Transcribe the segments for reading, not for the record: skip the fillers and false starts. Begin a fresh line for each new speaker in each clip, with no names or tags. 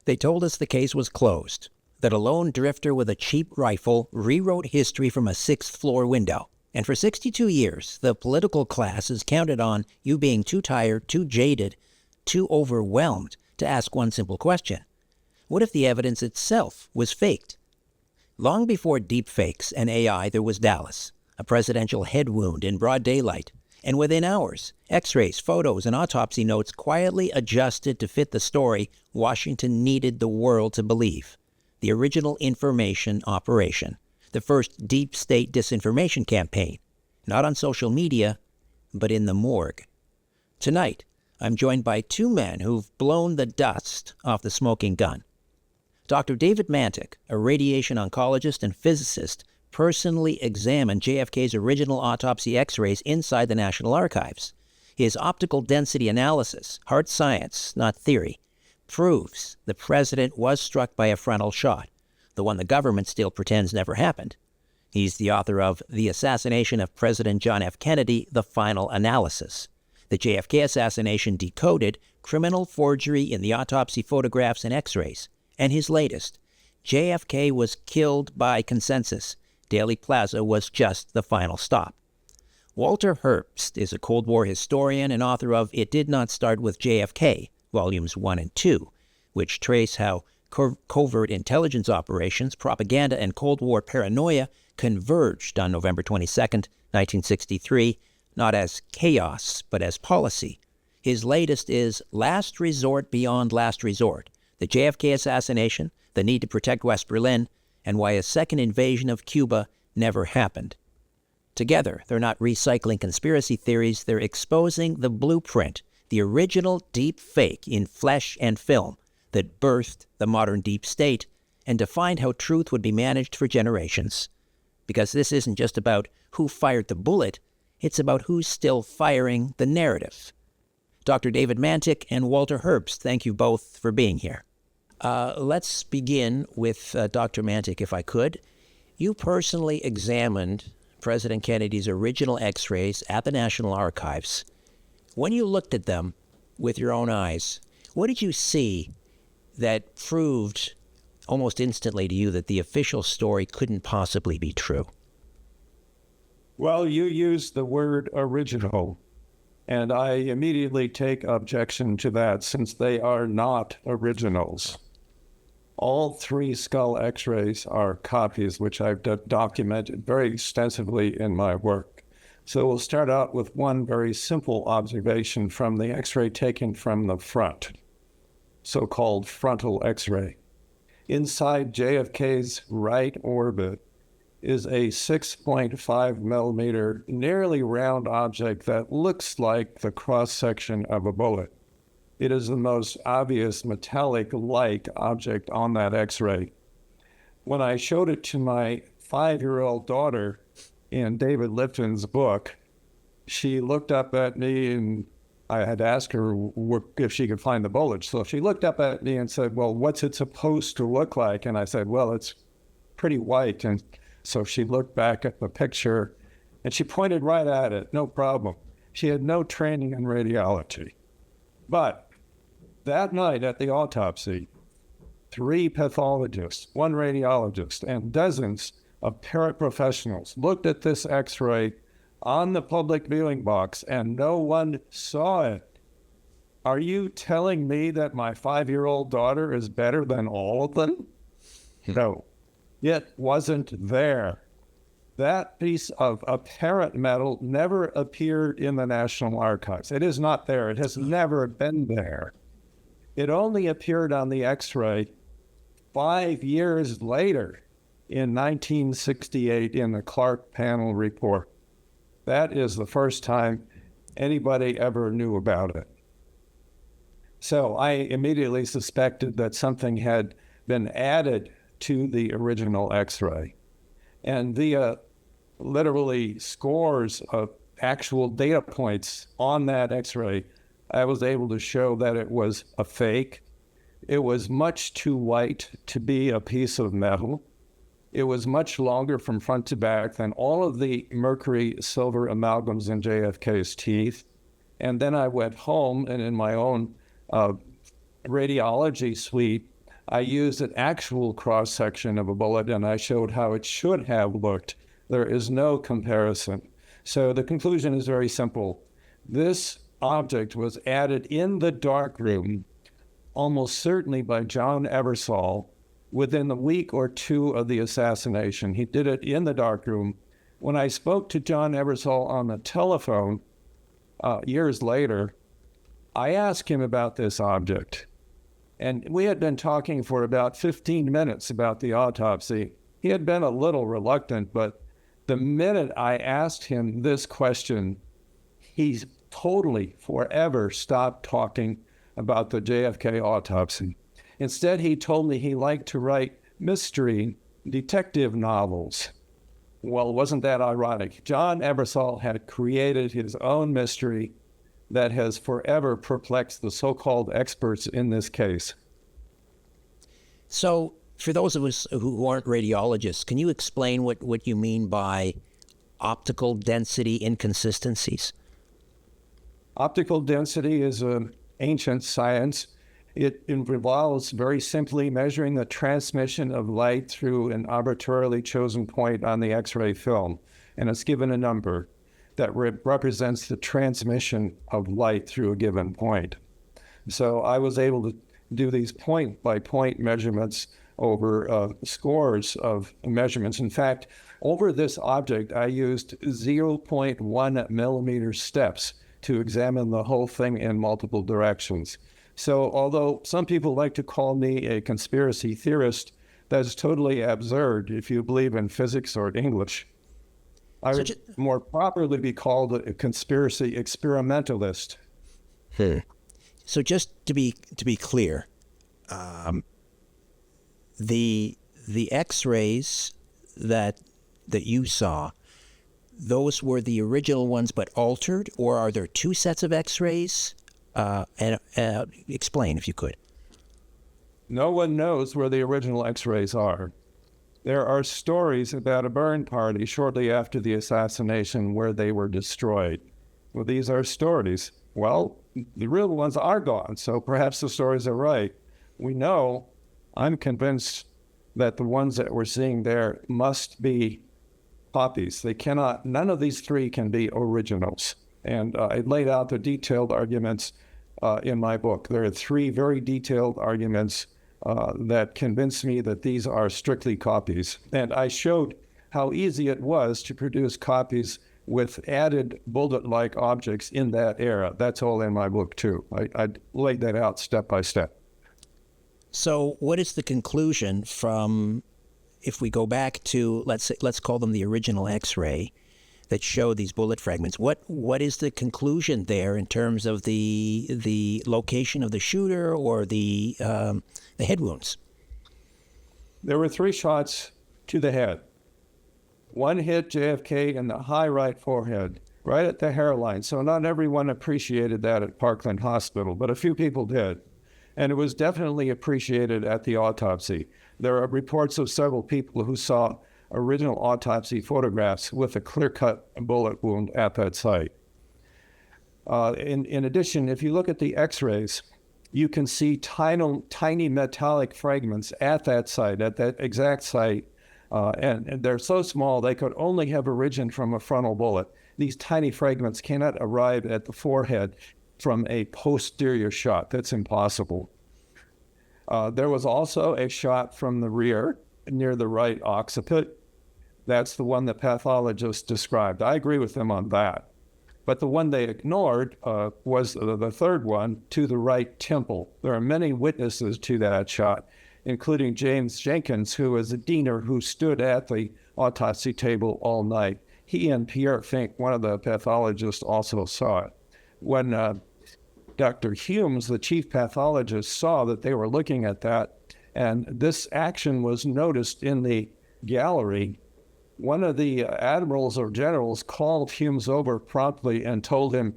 They told us the case was closed, that a lone drifter with a cheap rifle rewrote history from a sixth-floor window. And for 62 years, the political class has counted on you being too tired, too jaded, too overwhelmed to ask one simple question. What if the evidence itself was faked? Long before deepfakes and AI, there was Dallas, a presidential head wound in broad daylight. And within hours, X-rays, photos, and autopsy notes quietly adjusted to fit the story Washington needed the world to believe. The original information operation. The first deep state disinformation campaign. Not on social media, but in the morgue. Tonight, I'm joined by two men who've blown the dust off the smoking gun. Dr. David Mantik, a radiation oncologist and physicist, personally examined JFK's original autopsy X-rays inside the National Archives. His optical density analysis, hard science, not theory, proves the president was struck by a frontal shot, the one the government still pretends never happened. He's the author of The Assassination of President John F. Kennedy, The Final Analysis, the JFK Assassination Decoded, Criminal Forgery in the Autopsy Photographs and X-Rays, and his latest, JFK Was Killed by Consensus. Dealey Plaza was just the final stop. Walter Herbst is a Cold War historian and author of It Did Not Start with JFK, Volumes 1 and 2, which trace how covert intelligence operations, propaganda, and Cold War paranoia converged on November 22, 1963, not as chaos, but as policy. His latest is Last Resort Beyond Last Resort, the JFK assassination, the need to protect West Berlin, and why a second invasion of Cuba never happened. Together, they're not recycling conspiracy theories, they're exposing the blueprint, the original deep fake in flesh and film that birthed the modern deep state and defined how truth would be managed for generations. Because this isn't just about who fired the bullet, it's about who's still firing the narrative. Dr. David Mantik and Walter Herbst, thank you both for being here. Let's begin with Dr. Mantik, if I could. You personally examined President Kennedy's original X-rays at the National Archives. When you looked at them with your own eyes, what did you see that proved almost instantly to you that the official story couldn't possibly be true?
Well, you used the word original, and I immediately take objection to that since they are not originals. All three skull X-rays are copies, which I've documented very extensively in my work. So we'll start out with one very simple observation from the X-ray taken from the front, so-called frontal X-ray. Inside JFK's right orbit is a 6.5 millimeter, nearly round object that looks like the cross-section of a bullet. It is the most obvious metallic-like object on that X-ray. When I showed it to my 5-year-old daughter in David Lifton's book, she looked up at me, and I had asked her if she could find the bullet. So she looked up at me and said, well, what's it supposed to look like? And I said, well, it's pretty white. And so she looked back at the picture, and she pointed right at it, no problem. She had no training in radiology. But that night at the autopsy, 3 pathologists, 1 radiologist, and dozens of paraprofessionals looked at this X-ray on the public viewing box, and no one saw it. Are you telling me that my 5-year-old daughter is better than all of them? No, it wasn't there. That piece of apparent metal never appeared in the National Archives. It is not there. It has never been there. It only appeared on the X-ray 5 years later in 1968 in the Clark panel report. That is the first time anybody ever knew about it. So I immediately suspected that something had been added to the original X-ray. And via literally scores of actual data points on that X-ray, I was able to show that it was a fake. It was much too white to be a piece of metal. It was much longer from front to back than all of the mercury-silver amalgams in JFK's teeth. And then I went home, and in my own radiology suite, I used an actual cross-section of a bullet, and I showed how it should have looked. There is no comparison. So the conclusion is very simple. This object was added in the darkroom, almost certainly by John Ebersol, within a week or two of the assassination. He did it in the darkroom. When I spoke to John Ebersol on the telephone years later, I asked him about this object. And we had been talking for about 15 minutes about the autopsy. He had been a little reluctant, but the minute I asked him this question, he's totally, forever stopped talking about the JFK autopsy. Instead, he told me he liked to write mystery detective novels. Well, wasn't that ironic? John Ebersol had created his own mystery that has forever perplexed the so-called experts in this case.
So, for those of us who aren't radiologists, can you explain what you mean by optical density inconsistencies?
Optical density is an ancient science. It involves very simply measuring the transmission of light through an arbitrarily chosen point on the X-ray film, and it's given a number that represents the transmission of light through a given point. So I was able to do these point-by-point measurements over scores of measurements. In fact, over this object, I used 0.1 millimeter steps to examine the whole thing in multiple directions. So although some people like to call me a conspiracy theorist, that's totally absurd if you believe in physics or English. I would more properly be called a conspiracy experimentalist.
So just to be clear, the X-rays that you saw, those were the original ones but altered, or are there two sets of X-rays? And explain if you could.
No one knows where the original X-rays are. There are stories about a burn party shortly after the assassination where they were destroyed. Well, these are stories. Well, the real ones are gone, so perhaps the stories are right. We know, I'm convinced that the ones that we're seeing there must be copies. They cannot, none of these three can be originals. And I laid out the detailed arguments in my book. There are three very detailed arguments that convince me that these are strictly copies. And I showed how easy it was to produce copies with added bullet-like objects in that era. That's all in my book, too. I laid that out step by step.
So what is the conclusion from, if we go back to, let's call them the original X-ray, that show these bullet fragments? What is the conclusion there in terms of the location of the shooter or the head wounds?
There were 3 shots to the head. One hit JFK in the high right forehead, right at the hairline. So not everyone appreciated that at Parkland Hospital, but a few people did. And it was definitely appreciated at the autopsy. There are reports of several people who saw original autopsy photographs with a clear-cut bullet wound at that site. In addition, if you look at the X-rays, you can see tiny metallic fragments at that site, at that exact site, and they're so small they could only have originated from a frontal bullet. These tiny fragments cannot arrive at the forehead from a posterior shot. That's impossible. There was also a shot from the rear near the right occiput. That's the one the pathologist described. I agree with them on that. But the one they ignored was the third one to the right temple. There are many witnesses to that shot, including James Jenkins, who was a diener who stood at the autopsy table all night. He and Pierre Fink, one of the pathologists, also saw it. When Dr. Humes, the chief pathologist, saw that they were looking at that, and this action was noticed in the gallery, one of the admirals or generals called Humes over promptly and told him,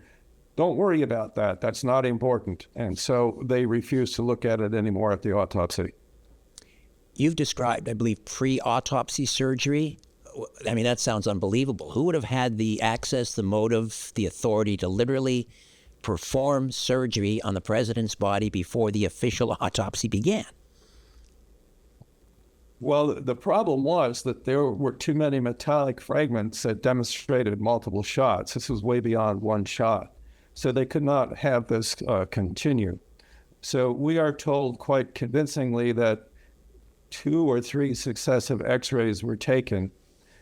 "Don't worry about that. That's not important." And so they refused to look at it anymore at the autopsy.
You've described, I believe, pre-autopsy surgery. I mean, that sounds unbelievable. Who would have had the access, the motive, the authority to literally perform surgery on the president's body before the official autopsy began?
Well, the problem was that there were too many metallic fragments that demonstrated multiple shots. This was way beyond one shot. So they could not have this continue. So we are told quite convincingly that 2 or 3 successive X-rays were taken.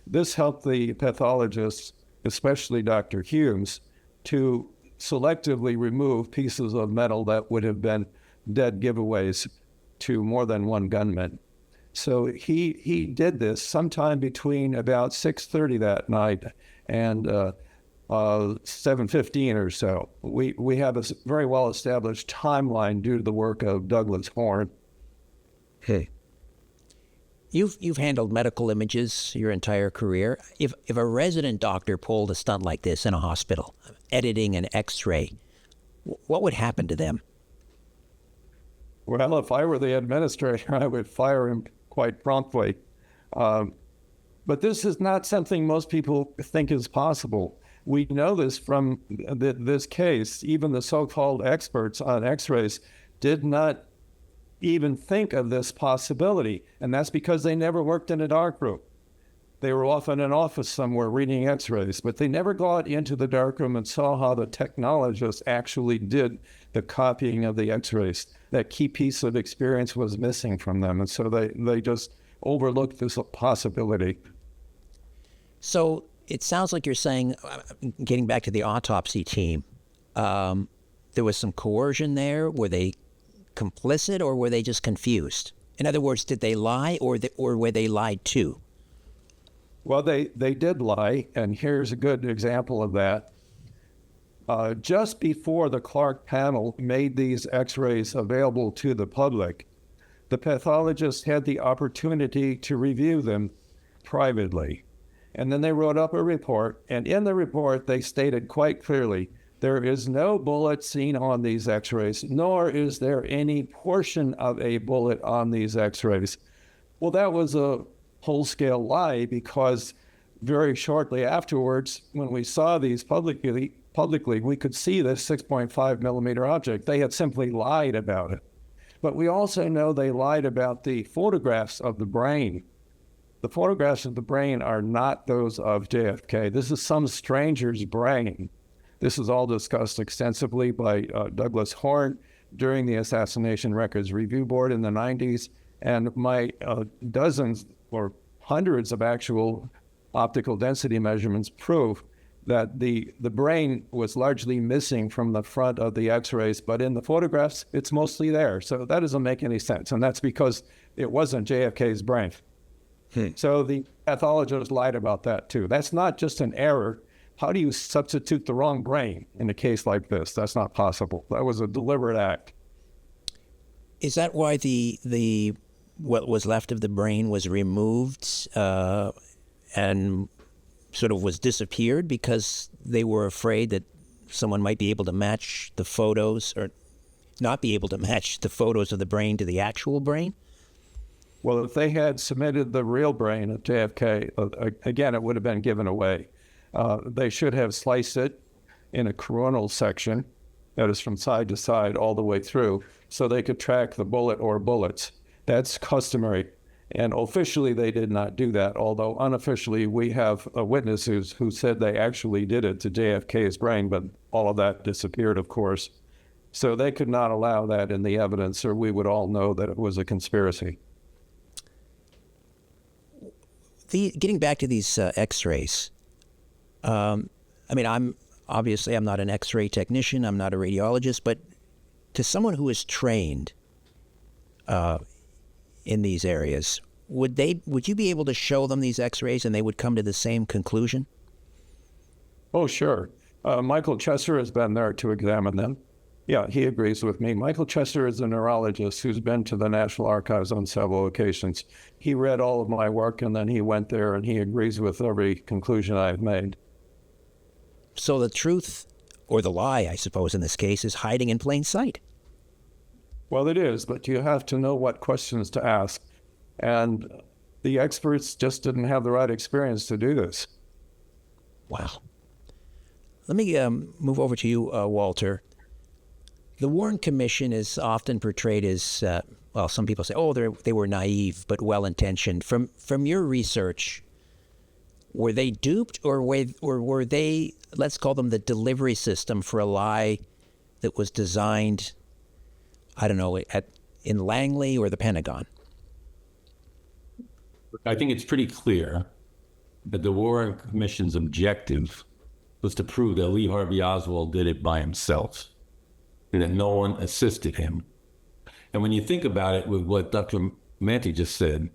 This helped the pathologists, especially Dr. Humes, to selectively remove pieces of metal that would have been dead giveaways to more than one gunman. So he did this sometime between about 6:30 that night and 7:15 or so. We have a very well-established timeline due to the work of Douglas Horne.
Okay. You've handled medical images your entire career. If a resident doctor pulled a stunt like this in a hospital, editing an X-ray, what would happen to them?
Well, if I were the administrator, I would fire him quite promptly. But this is not something most people think is possible. We know this from this case. Even the so-called experts on X-rays did not even think of this possibility, and that's because they never worked in a darkroom. They were off in an office somewhere reading X-rays, but they never got into the darkroom and saw how the technologists actually did the copying of the X-rays. That key piece of experience was missing from them, and so they just overlooked this possibility.
So it sounds like you're saying, getting back to the autopsy team, there was some coercion there. Were they complicit, or were they just confused? In other words, did they lie, or were they lied to?
Well, they did lie, and here's a good example of that. Just before the Clark panel made these X-rays available to the public, the pathologists had the opportunity to review them privately. And then they wrote up a report, and in the report they stated quite clearly, there is no bullet seen on these X-rays, nor is there any portion of a bullet on these X-rays. Well, that was a whole-scale lie, because very shortly afterwards, when we saw these publicly, we could see this 6.5 millimeter object. They had simply lied about it. But we also know they lied about the photographs of the brain. The photographs of the brain are not those of JFK. This is some stranger's brain. This is all discussed extensively by Douglas Horne during the Assassination Records Review Board in the 90s, and my dozens or hundreds of actual optical density measurements prove that the brain was largely missing from the front of the X-rays, but in the photographs, it's mostly there. So that doesn't make any sense, and that's because it wasn't JFK's brain. So the pathologists lied about that too. That's not just an error. How do you substitute the wrong brain in a case like this? That's not possible. That was a deliberate act.
Is that why the what was left of the brain was removed and sort of was disappeared, because they were afraid that someone might be able to match the photos, or not be able to match the photos of the brain to the actual brain?
Well, if they had submitted the real brain of JFK, again, it would have been given away. They should have sliced it in a coronal section, that is from side to side all the way through, so they could track the bullet or bullets. That's customary. And officially, they did not do that, although unofficially, we have witnesses who said they actually did it to JFK's brain, but all of that disappeared, of course. So they could not allow that in the evidence, or we would all know that it was a conspiracy.
Getting back to these X-rays, I mean, I'm not an X-ray technician, I'm not a radiologist, but to someone who is trained in these areas, would you be able to show them these X-rays and they would come to the same conclusion?
Oh, sure. Michael Chesser has been there to examine them. Yeah, he agrees with me. Michael Chesser is a neurologist who's been to the National Archives on several occasions. He read all of my work, and then he went there, and he agrees with every conclusion I've made.
So the truth, or the lie, I suppose, in this case, is hiding in plain sight.
Well, it is, but you have to know what questions to ask. And the experts just didn't have the right experience to do this.
Wow. Let me move over to you, Walter. The Warren Commission is often portrayed as well, some people say, oh, they were naive but well-intentioned. From your research, were they duped, or were they, let's call them the delivery system for a lie that was designed, I don't know, in Langley or the Pentagon?
I think it's pretty clear that the Warren Commission's objective was to prove that Lee Harvey Oswald did it by himself and that no one assisted him. And when you think about it with what Dr. Mantik just said,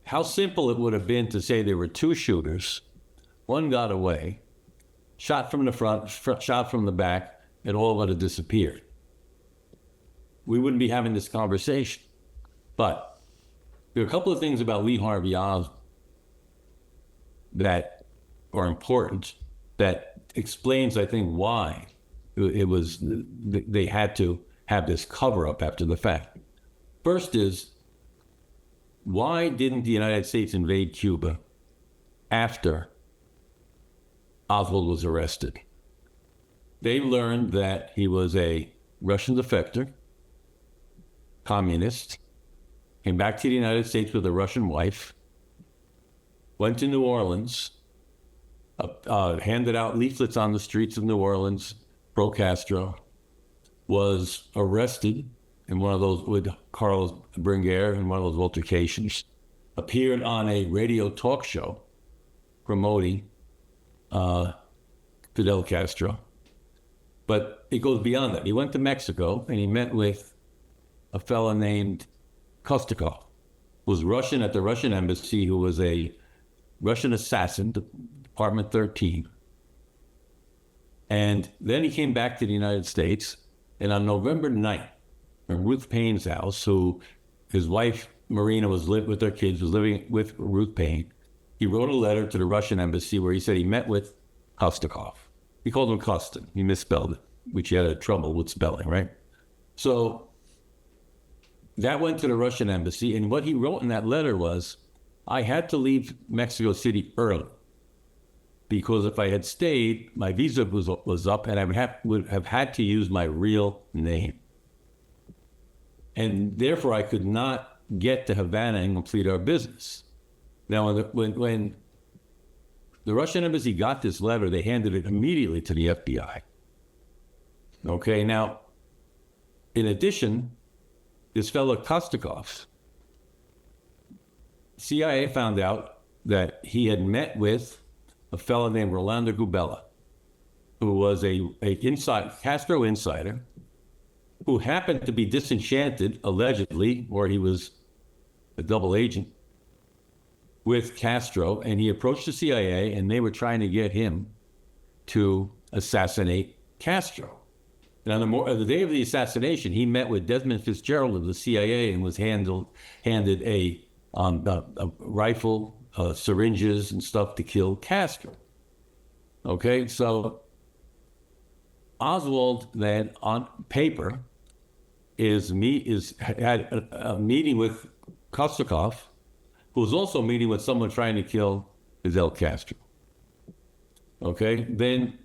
how simple it would have been to say there were two shooters, one got away, shot from the front, shot from the back, and all would have disappeared. We wouldn't be having this conversation. But there are a couple of things about Lee Harvey Oswald that are important, that explains, I think, why they had to have this cover-up after the fact. First is, why didn't the United States invade Cuba after Oswald was arrested? They learned that he was a Russian defector, communist, came back to the United States with a Russian wife, went to New Orleans, handed out leaflets on the streets of New Orleans, pro-Castro, was arrested in one of those with Carlos Bringuer in one of those altercations, appeared on a radio talk show promoting Fidel Castro. But it goes beyond that. He went to Mexico and he met with a fellow named Kostikov, who was Russian at the Russian embassy, who was a Russian assassin, Department 13. And then he came back to the United States, and on November 9th, in Ruth Payne's house, who his wife, Marina, was living with their kids, was living with Ruth Payne, he wrote a letter to the Russian embassy where he said he met with Kostikov. He called him Kostin. He misspelled it, which he had a trouble with spelling, right? So that went to the Russian embassy, and what he wrote in that letter was, I had to leave Mexico City early because if I had stayed, my visa was up and I would have had to use my real name. And therefore, I could not get to Havana and complete our business. Now, when the Russian embassy got this letter, they handed it immediately to the FBI. Okay, now, in addition, this fellow Kostikov, CIA found out that he had met with a fellow named Rolando Gubella, who was a Castro insider, who happened to be disenchanted, allegedly, or he was a double agent, with Castro, and he approached the CIA, and they were trying to get him to assassinate Castro. And on the day of the assassination, he met with Desmond Fitzgerald of the CIA and was handed a rifle, syringes and stuff to kill Castro. Okay, so Oswald then on paper had a meeting with Kostikov, who was also meeting with someone trying to kill Fidel Castro. Okay, then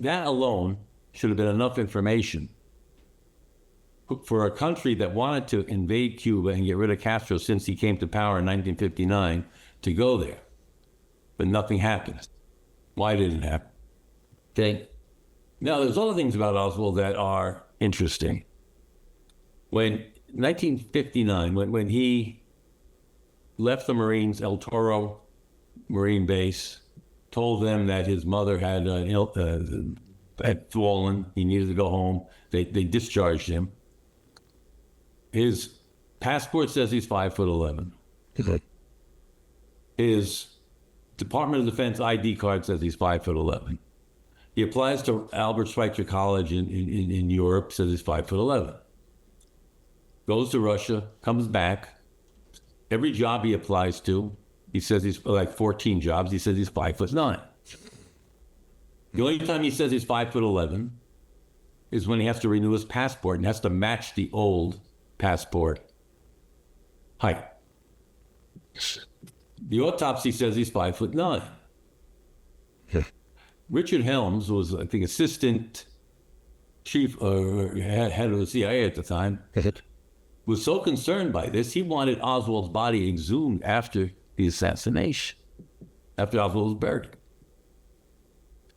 that alone should have been enough information for a country that wanted to invade Cuba and get rid of Castro since he came to power in 1959 to go there. But nothing happened. Why didn't it happen? Okay. Now, there's other things about Oswald that are interesting. When 1959, when he left the Marines, El Toro Marine Base, told them that his mother had fallen, he needed to go home. They discharged him. His passport says he's 5'11". His Department of Defense ID card says he's 5'11". He applies to Albert Schweitzer College in Europe, says he's 5'11". Goes to Russia, comes back. Every job he applies to, he says he's like 14 jobs, he says he's 5'9". The only time he says he's 5'11" is when he has to renew his passport and has to match the old passport height. The autopsy says he's 5'9". Richard Helms was, I think, assistant chief head of the CIA at the time, was so concerned by this, he wanted Oswald's body exhumed after the assassination, after Oswald was buried.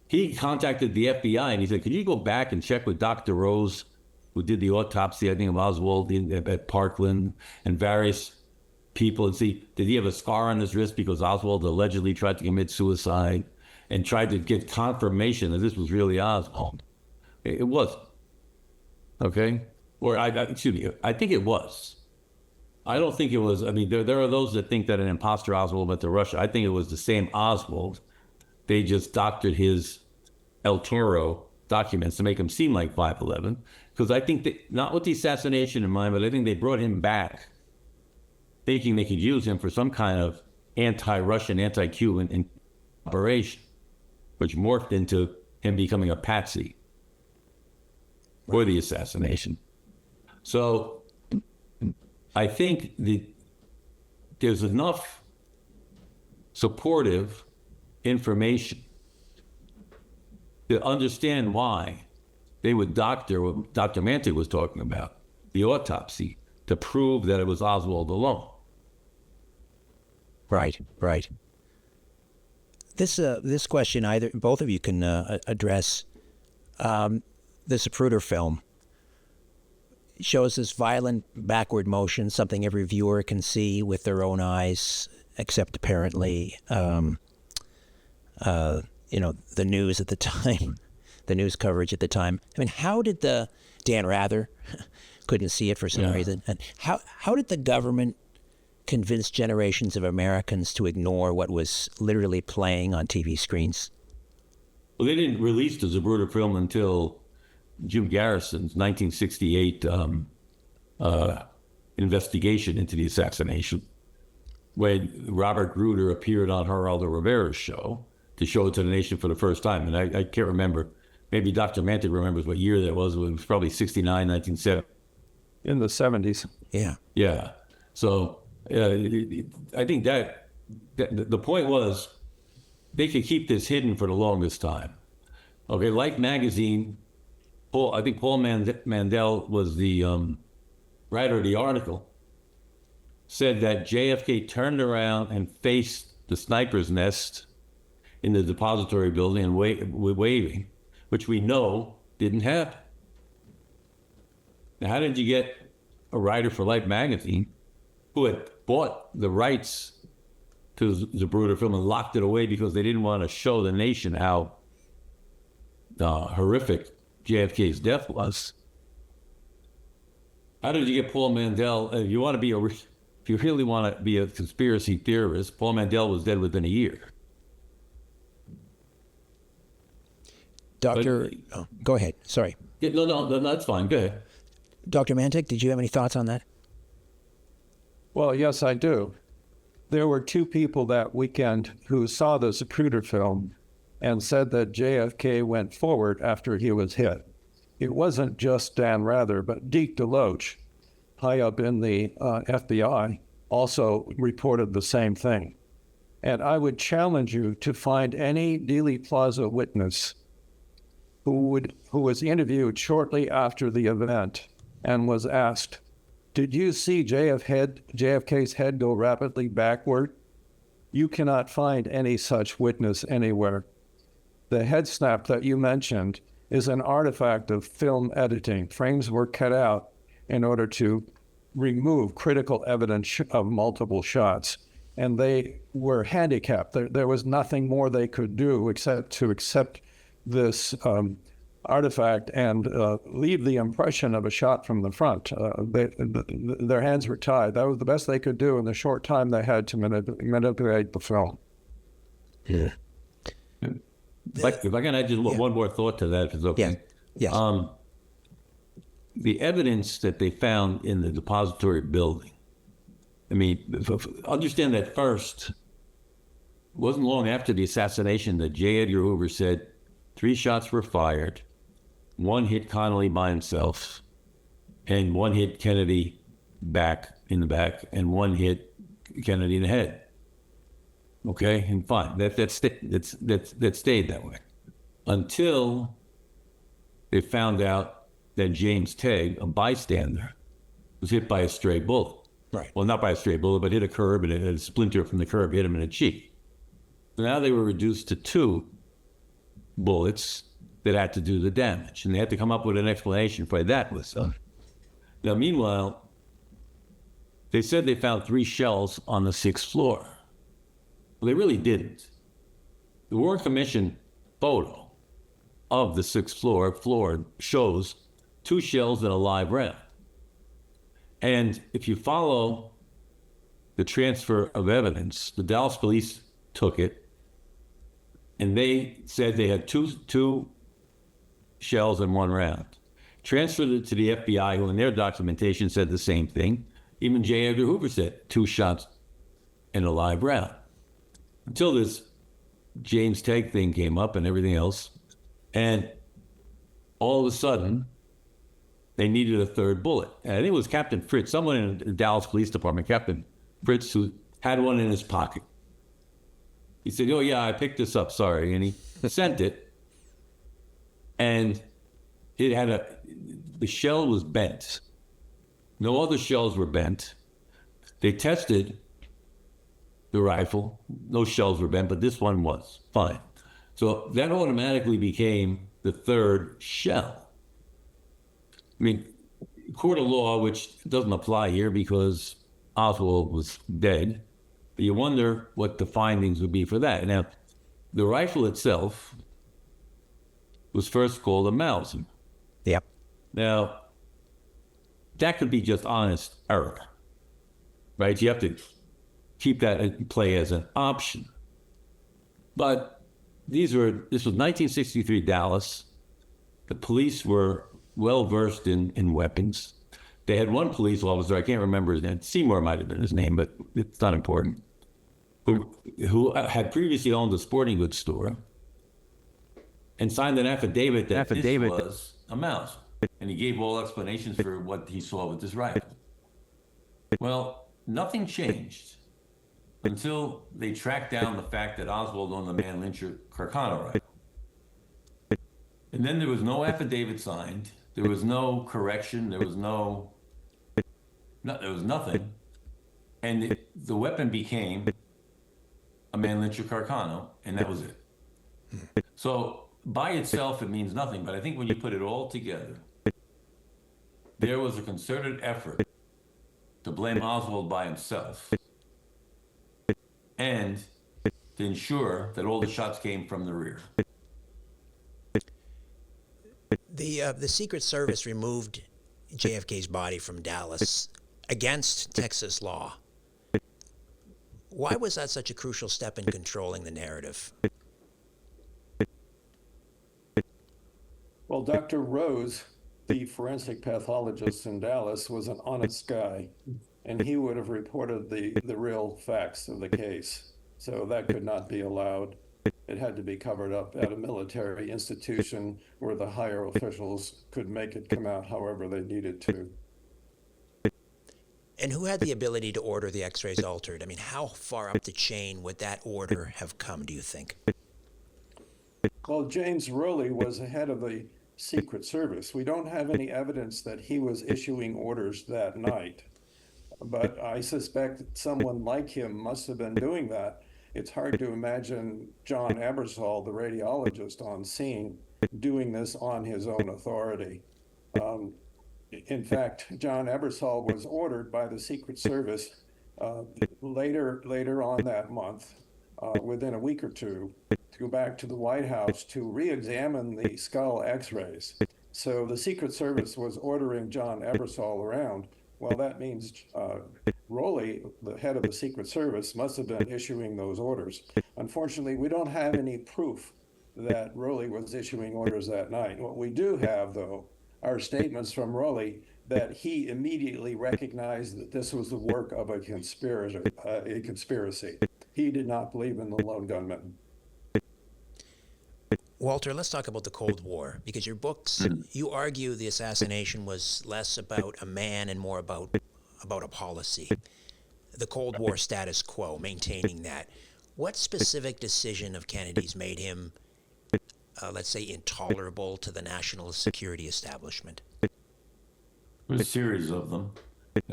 He contacted the FBI and he said, "Could you go back and check with Dr. Rose, who did the autopsy, I think, of Oswald at Parkland, and various people, and see, did he have a scar on his wrist because Oswald allegedly tried to commit suicide, and tried to get confirmation that this was really Oswald?" It wasn't. Okay? Or, excuse me, I think it was. I don't think it was. I mean, there are those that think that an imposter Oswald went to Russia. I think it was the same Oswald. They just doctored his El Toro documents to make him seem like 5'11", because I think that, not with the assassination in mind, but I think they brought him back thinking they could use him for some kind of anti-Russian, anti-Cuban operation, which morphed into him becoming a patsy for the assassination. So I think there's enough supportive information to understand why they would doctor what Dr. Mantik was talking about, the autopsy, to prove that it was Oswald alone.
Right. This question, both of you can address. The Zapruder film shows this violent backward motion, something every viewer can see with their own eyes, except apparently, the news at the time, the news coverage at the time. I mean, how did Dan Rather couldn't see it for some reason, and how did the government convince generations of Americans to ignore what was literally playing on TV screens?
Well, they didn't release the Zapruder film until Jim Garrison's 1968 investigation into the assassination, when Robert Gruder appeared on Geraldo Rivera's show to show it to the nation for the first time. And I can't remember, maybe Dr. Mantik remembers what year that was. It was probably 69, 1970.
In the 70s.
Yeah.
Yeah. So I think that the point was they could keep this hidden for the longest time. Okay, Life magazine, I think Paul Mandel was the writer of the article, said that JFK turned around and faced the sniper's nest in the depository building and waving, which we know didn't happen. Now, how did you get a writer for Life magazine who had bought the rights to the Zapruder film and locked it away because they didn't want to show the nation how horrific JFK's death was? How did you get Paul Mandel? If you really want to be a conspiracy theorist, Paul Mandel was dead within a year.
Doctor, go ahead. Sorry.
Yeah, no, that's fine. Go ahead.
Dr. Mantik, did you have any thoughts on that?
Well, yes, I do. There were two people that weekend who saw the Zapruder film and said that JFK went forward after he was hit. It wasn't just Dan Rather, but Deke DeLoach, high up in the FBI, also reported the same thing. And I would challenge you to find any Dealey Plaza witness who was interviewed shortly after the event and was asked, "Did you see JFK's head go rapidly backward?" You cannot find any such witness anywhere. The head snap that you mentioned is an artifact of film editing. Frames were cut out in order to remove critical evidence of multiple shots, and they were handicapped. There was nothing more they could do except to accept this artifact and leave the impression of a shot from the front. Their hands were tied. That was the best they could do in the short time they had to manipulate the film.
Yeah.
If I can add just one more thought to that, if it's okay.
Yes.
The evidence that they found in the depository building, I mean, understand that first, it wasn't long after the assassination that J. Edgar Hoover said 3 shots were fired, 1 hit Connolly by himself, and 1 hit Kennedy in the back, and 1 hit Kennedy in the head. Okay, and fine. That stayed that way until they found out that James Tegg, a bystander, was hit by a stray bullet.
Right.
Well, not by a stray bullet, but hit a curb, and a splinter from the curb hit him in the cheek. So now they were reduced to 2 bullets that had to do the damage, and they had to come up with an explanation for why that was done. Now, meanwhile, they said they found 3 shells on the 6th floor. Well, they really didn't. The Warren Commission photo of the 6th floor shows 2 shells and a live round. And if you follow the transfer of evidence, the Dallas police took it, and they said they had two shells and 1 round. Transferred it to the FBI, who in their documentation said the same thing. Even J. Edgar Hoover said 2 shots and a live round. Until this James Tegg thing came up and everything else. And all of a sudden, they needed a 3rd bullet. And I think it was Captain Fritz, someone in the Dallas Police Department, Captain Fritz, who had one in his pocket. He said, "Oh, yeah, I picked this up, sorry." And he sent it. And it had the shell was bent. No other shells were bent. They tested the rifle. No shells were bent, but this one was fine. So that automatically became the 3rd shell. I mean, court of law, which doesn't apply here because Oswald was dead, but you wonder what the findings would be for that. Now, the rifle itself was first called a Mauser.
Yep.
Now, that could be just honest error, right? You have to keep that in play as an option. But this was 1963 Dallas. The police were well versed in weapons. They had one police officer, I can't remember his name, Seymour might have been his name, but it's not important, who had previously owned a sporting goods store and signed an affidavit that this was a Mauser. And he gave all explanations for what he saw with this rifle. Well, nothing changed until they tracked down the fact that Oswald owned the Manlyncher Carcano rifle. And then there was no affidavit signed. There was no correction. There was nothing. And the weapon became a Manlyncher Carcano, and that was it. So by itself, it means nothing. But I think when you put it all together, there was a concerted effort to blame Oswald by himself and to ensure that all the shots came from the rear.
The Secret Service removed JFK's body from Dallas against Texas law. Why was that such a crucial step in controlling the narrative?
Well, Dr. Rose, the forensic pathologist in Dallas, was an honest guy, and he would have reported the real facts of the case. So that could not be allowed. It had to be covered up at a military institution where the higher officials could make it come out however they needed to.
And who had the ability to order the X-rays altered? I mean, how far up the chain would that order have come, do you think?
Well, James Rowley was the head of the Secret Service. We don't have any evidence that he was issuing orders that night, but I suspect that someone like him must have been doing that. It's hard to imagine John Ebersol, the radiologist on scene, doing this on his own authority. In fact, John Ebersol was ordered by the Secret Service later on that month, within a week or two, to go back to the White House to re-examine the skull X-rays. So the Secret Service was ordering John Ebersol around. Well, that means Rowley, the head of the Secret Service, must have been issuing those orders. Unfortunately, we don't have any proof that Rowley was issuing orders that night. What we do have, though, are statements from Rowley that he immediately recognized that this was the work of a conspiracy. He did not believe in the lone gunman.
Walter, let's talk about the Cold War, because your books, you argue the assassination was less about a man and more about a policy. The Cold War status quo, maintaining that. What specific decision of Kennedy's made him let's say, intolerable to the national security establishment?
There's a series of them.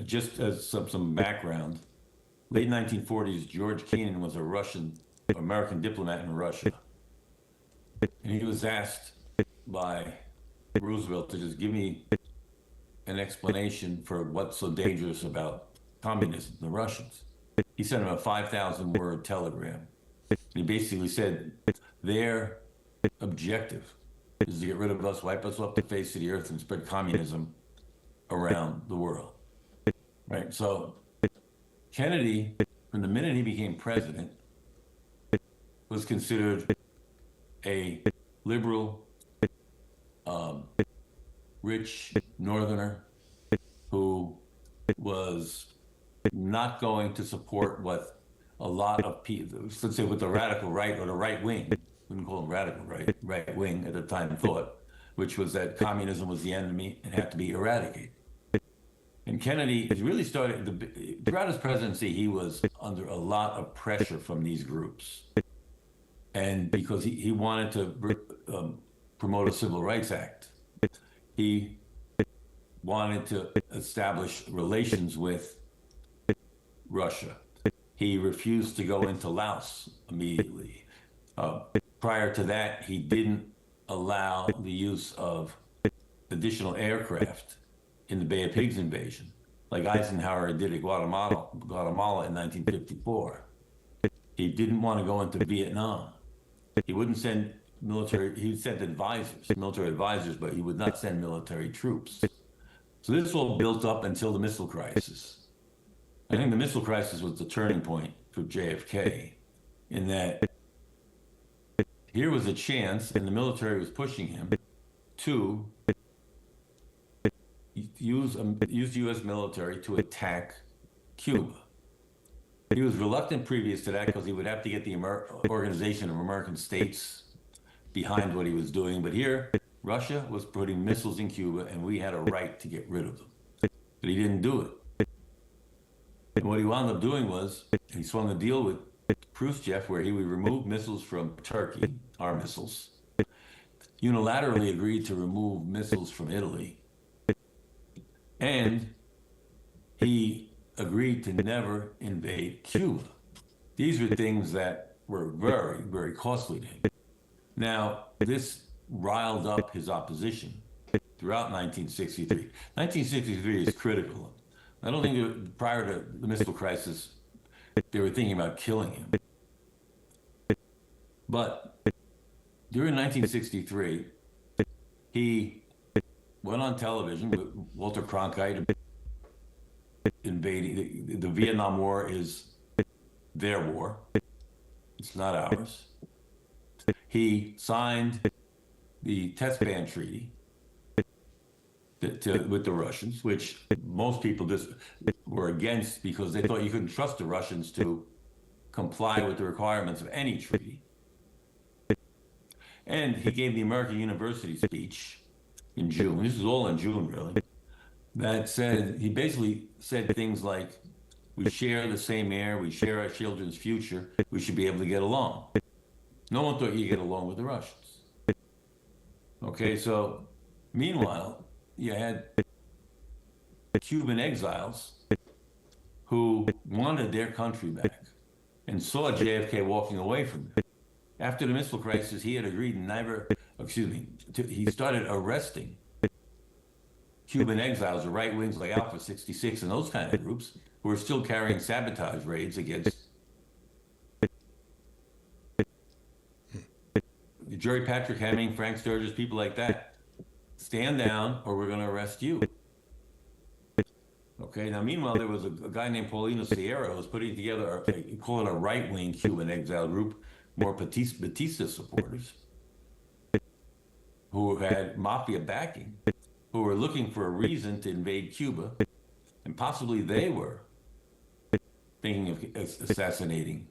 Just as some background, late 1940s, George Kennan was a American diplomat in Russia. And he was asked by Roosevelt to just give me an explanation for what's so dangerous about communism, the Russians. He sent him a 5,000-word telegram. And he basically said their objective is to get rid of us, wipe us off the face of the earth, and spread communism around the world. Right? So Kennedy, from the minute he became president, was considered a liberal, rich northerner who was not going to support what a lot of people, let's say with the radical right or the right wing, wouldn't call them radical right wing at the time thought, which was that communism was the enemy and had to be eradicated. And Kennedy really started, throughout his presidency, he was under a lot of pressure from these groups. And because he wanted to promote a Civil Rights Act, he wanted to establish relations with Russia. He refused to go into Laos immediately. Prior to that, he didn't allow the use of additional aircraft in the Bay of Pigs invasion, like Eisenhower did at Guatemala in 1954. He didn't want to go into Vietnam. He wouldn't send military, he sent military advisors, but he would not send military troops. So this all built up until the missile crisis. I think the missile crisis was the turning point for JFK, in that here was a chance, and the military was pushing him to use U.S. military to attack Cuba. He was reluctant previous to that because he would have to get the Organization of American States behind what he was doing. But here, Russia was putting missiles in Cuba, and we had a right to get rid of them. But he didn't do it. And what he wound up doing was he swung a deal with Khrushchev where he would remove missiles from Turkey, our missiles, unilaterally agreed to remove missiles from Italy, and he agreed to never invade Cuba. These were things that were very, very costly to him. Now, this riled up his opposition throughout 1963. 1963 is critical. I don't think prior to the missile crisis, they were thinking about killing him. But during 1963, he went on television with Walter Cronkite invading. The Vietnam War is their war. It's not ours. He signed the test ban treaty with the Russians, which most people just were against because they thought you couldn't trust the Russians to comply with the requirements of any treaty. And he gave the American University speech in June. This is all in June, really. That said, he basically said things like, we share the same air, we share our children's future, we should be able to get along. No one thought you'd get along with the Russians. Okay, so meanwhile, you had Cuban exiles who wanted their country back and saw JFK walking away from it. After the missile crisis, he had agreed he started arresting Cuban exiles, the right wings like Alpha 66 and those kind of groups, who were still carrying sabotage raids against Jerry Patrick Hemming, Frank Sturgis, people like that. Stand down or we're going to arrest you. Okay, now meanwhile, there was a guy named Paulino Sierra who was putting together, call it a right-wing Cuban exile group, more Batista supporters, who had mafia backing, who were looking for a reason to invade Cuba, and possibly they were thinking of assassinating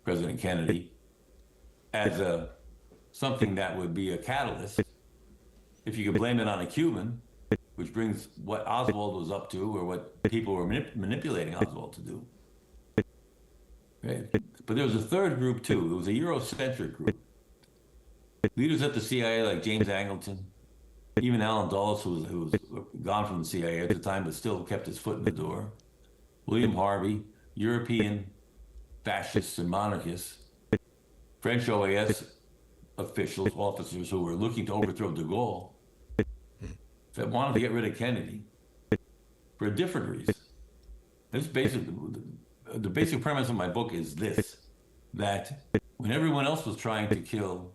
President Kennedy as something that would be a catalyst. If you could blame it on a Cuban, which brings what Oswald was up to, or what people were manipulating Oswald to do. Right? But there was a third group too. It was a Eurocentric group Leaders at the CIA like James Angleton, even Alan Dulles, who was gone from the CIA at the time, but still kept his foot in the door. William Harvey, European fascists and monarchists, French OAS officials, officers who were looking to overthrow de Gaulle, that wanted to get rid of Kennedy for a different reason. This the basic premise of my book is this, that when everyone else was trying to kill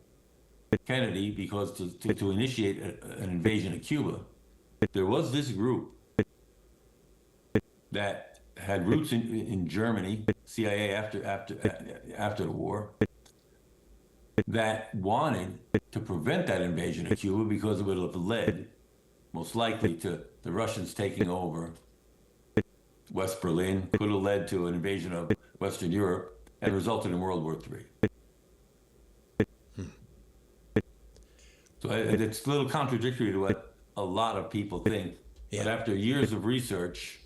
Kennedy because to initiate an invasion of Cuba, there was this group that had roots in Germany, CIA after the war, that wanted to prevent that invasion of Cuba because it would have led, most likely, to the Russians taking over West Berlin, could have led to an invasion of Western Europe, and resulted in World War III. So it's a little contradictory to what a lot of people think.
Yeah.
But after years of research,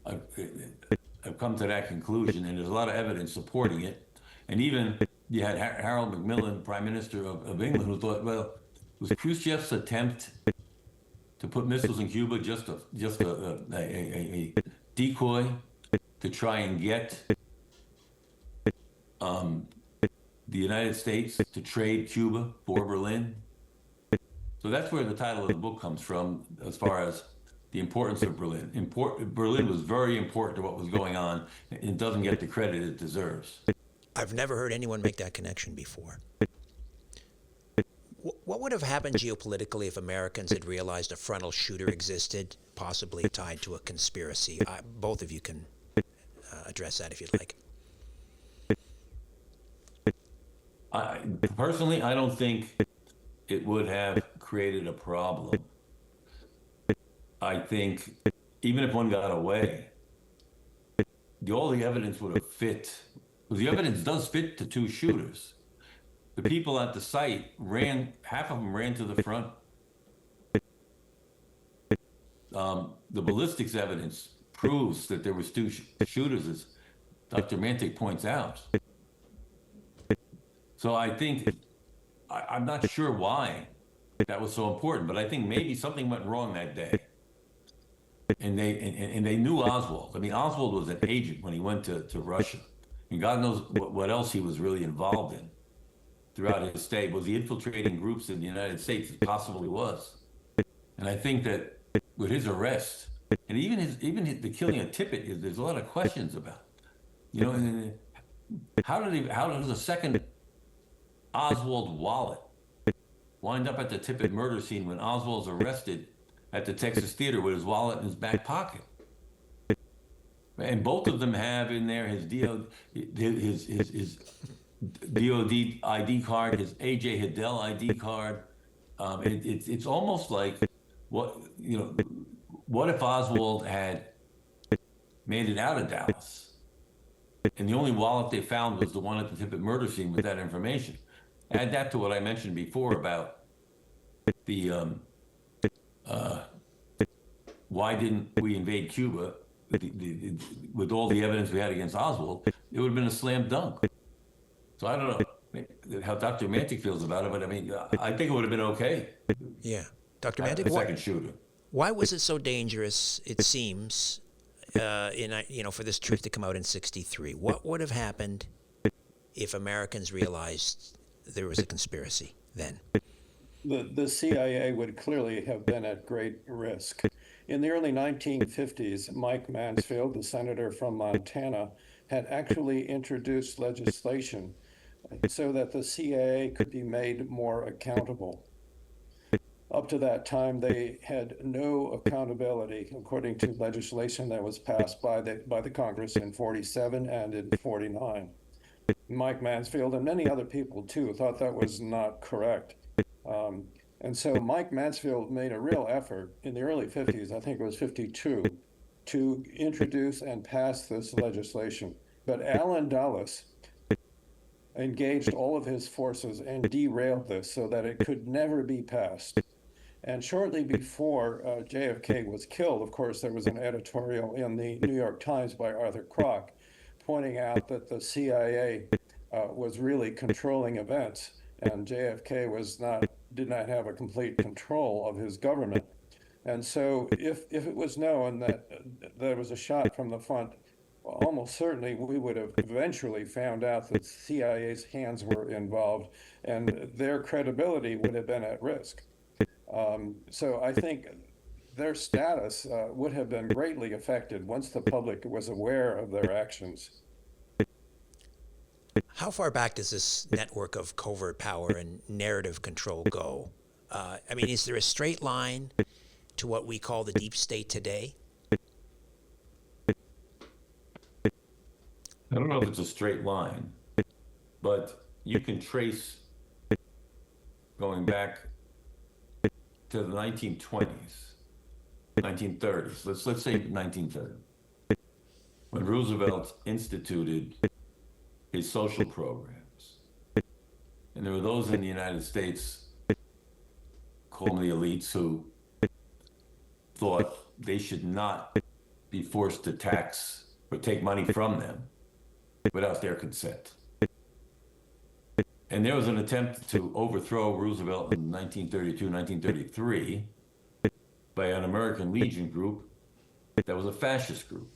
I've come to that conclusion, and there's a lot of evidence supporting it. And even you had Harold Macmillan, Prime Minister of England, who thought, well, was Khrushchev's attempt to put missiles in Cuba just a decoy to try and get the United States to trade Cuba for Berlin? So that's where the title of the book comes from, as far as the importance of Berlin. Berlin was very important to what was going on, and it doesn't get the credit it deserves.
I've never heard anyone make that connection before. What would have happened geopolitically if Americans had realized a frontal shooter existed, possibly tied to a conspiracy? Both of you can address that if you'd like.
Personally, I don't think it would have created a problem. I think even if one got away, all the evidence would have fit. Because the evidence does fit the two shooters. The people at the site half of them ran to the front. The ballistics evidence proves that there was two shooters, as Dr. Mantik points out. So I think, I'm not sure why that was so important, but I think maybe something went wrong that day. And they knew Oswald. I mean, Oswald was an agent when he went to Russia. And God knows what else he was really involved in throughout his stay. Was he infiltrating groups in the United States? It possibly was. And I think that with his arrest, and even the killing of Tippit, there's a lot of questions about. You know, and how does a second Oswald wallet wind up at the Tippit murder scene when Oswald's arrested at the Texas Theater with his wallet in his back pocket? And both of them have in there his DOD ID card, his A.J. Hidell ID card. It's almost like, what if Oswald had made it out of Dallas, and the only wallet they found was the one at the Tippit murder scene with that information? Add that to what I mentioned before about the why didn't we invade Cuba? With all the evidence we had against Oswald, it would have been a slam dunk. So I don't know how Dr. Mantik feels about it, but I mean, I think it would have been okay.
Yeah. Dr. Mantik,
the second shooter.
Why was it so dangerous, it seems, for this truth to come out in 1963? What would have happened if Americans realized there was a conspiracy then?
The CIA would clearly have been at great risk. In the early 1950s, Mike Mansfield, the senator from Montana, had actually introduced legislation so that the CIA could be made more accountable. Up to that time, they had no accountability, according to legislation that was passed by the Congress in 47 and in 49. Mike Mansfield and many other people, too, thought that was not correct. And so Mike Mansfield made a real effort in the early 50s, I think it was 52, to introduce and pass this legislation. But Allen Dulles engaged all of his forces and derailed this so that it could never be passed. And shortly before JFK was killed, of course, there was an editorial in the New York Times by Arthur Kroc pointing out that the CIA was really controlling events. and JFK did not have a complete control of his government. And so if it was known that there was a shot from the front, well, almost certainly we would have eventually found out that CIA's hands were involved, and their credibility would have been at risk. So I think their status would have been greatly affected once the public was aware of their actions.
How far back does this network of covert power and narrative control go? I mean, is there a straight line to what we call the deep state today?
I don't know if it's a straight line, but you can trace going back to the 1920s, 1930s. Let's say 1930, when Roosevelt instituted his social programs, and there were those in the United States, call them the elites, who thought they should not be forced to tax or take money from them without their consent. And there was an attempt to overthrow Roosevelt in 1932, 1933 by an American Legion group that was a fascist group.